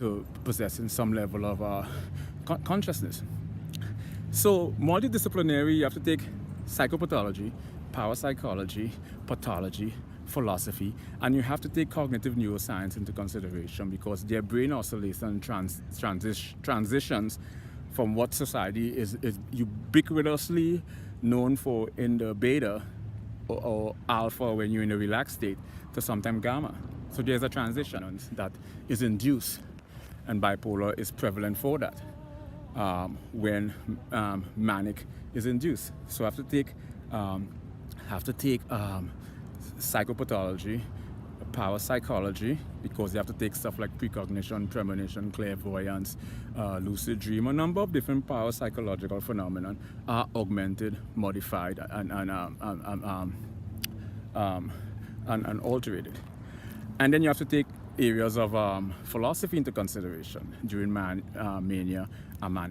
to possessing some level of consciousness. So multidisciplinary, you have to take psychopathology, parapsychology, pathology, philosophy, and you have to take cognitive neuroscience into consideration, because their brain oscillation transitions from what society is ubiquitously known for in the beta or alpha when you're in a relaxed state to sometimes gamma. So there's a transition that is induced, and bipolar is prevalent for that when manic is induced. So I have to take psychopathology, parapsychology, because you have to take stuff like precognition, premonition, clairvoyance, lucid dream. A number of different parapsychological phenomena are augmented, modified, and alterated. And then you have to take areas of philosophy into consideration during mania and manic.